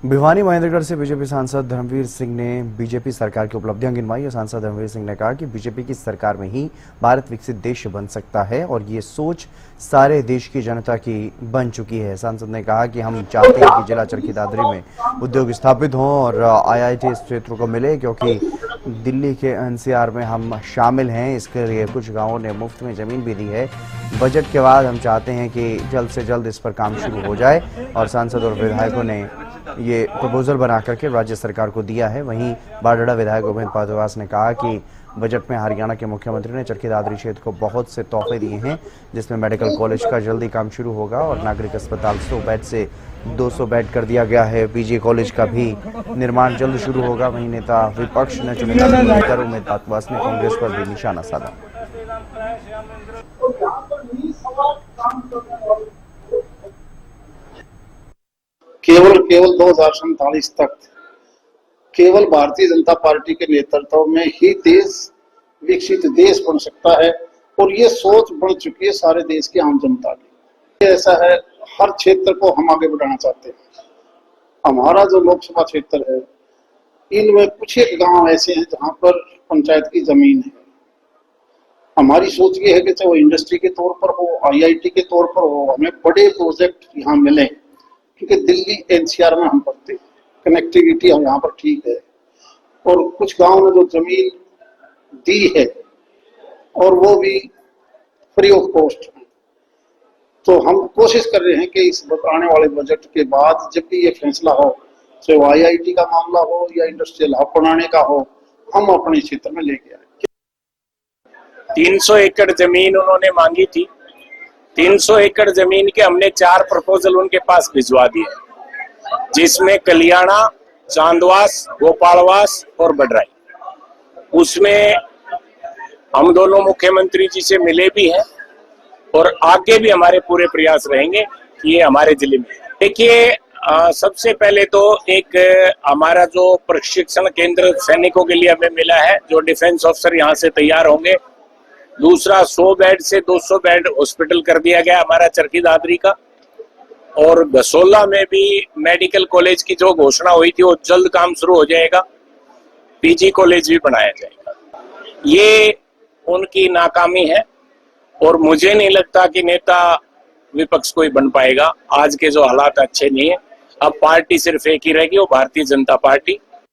भिवानी महेंद्रगढ़ से बीजेपी सांसद धर्मवीर सिंह ने बीजेपी सरकार की उपलब्धियां गिनवाई। सांसद धर्मवीर सिंह ने कहा कि बीजेपी की सरकार में ही भारत विकसित देश बन सकता है और ये सोच सारे देश की जनता की बन चुकी है। सांसद ने कहा कि हम चाहते हैं कि जिला चरखी दादरी में उद्योग स्थापित हों और IIT इस क्षेत्र को मिले, क्योंकि दिल्ली के NCR में हम शामिल हैं। इसके लिए कुछ गाँवों ने मुफ्त में जमीन भी दी है। बजट के बाद हम चाहते हैं कि जल्द से जल्द इस पर काम शुरू हो जाए और सांसद और विधायकों ने ये प्रपोजल बना करके राज्य सरकार को दिया है। वहीं बारडोड़ा विधायक गोविंद पादुवास ने कहा कि बजट में हरियाणा के मुख्यमंत्री ने चरखी दादरी क्षेत्र को बहुत से तोहफे दिए हैं, जिसमें मेडिकल कॉलेज का जल्दी काम शुरू होगा और नागरिक अस्पताल 100 बेड से 200 बेड कर दिया गया है। PG कॉलेज का भी निर्माण जल्द शुरू होगा। वहीं नेता विपक्ष ने गोविंद पादुवास ने कांग्रेस पर भी निशाना साधा। केवल 2047 तक केवल भारतीय जनता पार्टी के नेतृत्व में ही देश विकसित देश बन सकता है और ये सोच बन चुकी है सारे देश की आम जनता की। ऐसा है, हर क्षेत्र को हम आगे बढ़ाना चाहते हैं। हमारा जो लोकसभा क्षेत्र है, इनमें कुछ एक गांव ऐसे हैं जहां पर पंचायत की जमीन है। हमारी सोच ये है कि चाहे वो इंडस्ट्री के तौर पर हो, IIT के तौर पर हो, हमें बड़े प्रोजेक्ट यहाँ मिले, क्योंकि दिल्ली NCR में हम पढ़ते हैं, कनेक्टिविटी हम यहाँ पर ठीक है। और कुछ गांव ने जो जमीन दी है और वो भी फ्री ऑफ कॉस्ट है। तो हम कोशिश कर रहे हैं कि इस आने वाले बजट के बाद जब भी ये फैसला हो, चाहे वो IIT का मामला हो या इंडस्ट्रियल हब बनाने का हो, हम अपने क्षेत्र में लेके आए। 300 एकड़ जमीन उन्होंने मांगी थी। 300 एकड़ जमीन के हमने 4 प्रपोजल उनके पास भिजवा दिए, जिसमें कलियाड़ा, चांदवास, गोपालवास और बडराई। उसमें हम दोनों मुख्यमंत्री जी से मिले भी हैं और आगे भी हमारे पूरे प्रयास रहेंगे कि ये हमारे जिले में। देखिए, सबसे पहले तो एक हमारा जो प्रशिक्षण केंद्र सैनिकों के लिए हमें मिला है, जो डिफेंस ऑफिसर यहाँ से तैयार होंगे। दूसरा, 100 बेड से 200 बेड हॉस्पिटल कर दिया गया हमारा चरखी दादरी का। और गसोला में भी मेडिकल कॉलेज की जो घोषणा हुई थी वो जल्द काम शुरू हो जाएगा। PG कॉलेज भी बनाया जाएगा। ये उनकी नाकामी है और मुझे नहीं लगता कि नेता विपक्ष कोई बन पाएगा। आज के जो हालात अच्छे नहीं है। अब पार्टी सिर्फ एक ही रहेगी, वो भारतीय जनता पार्टी।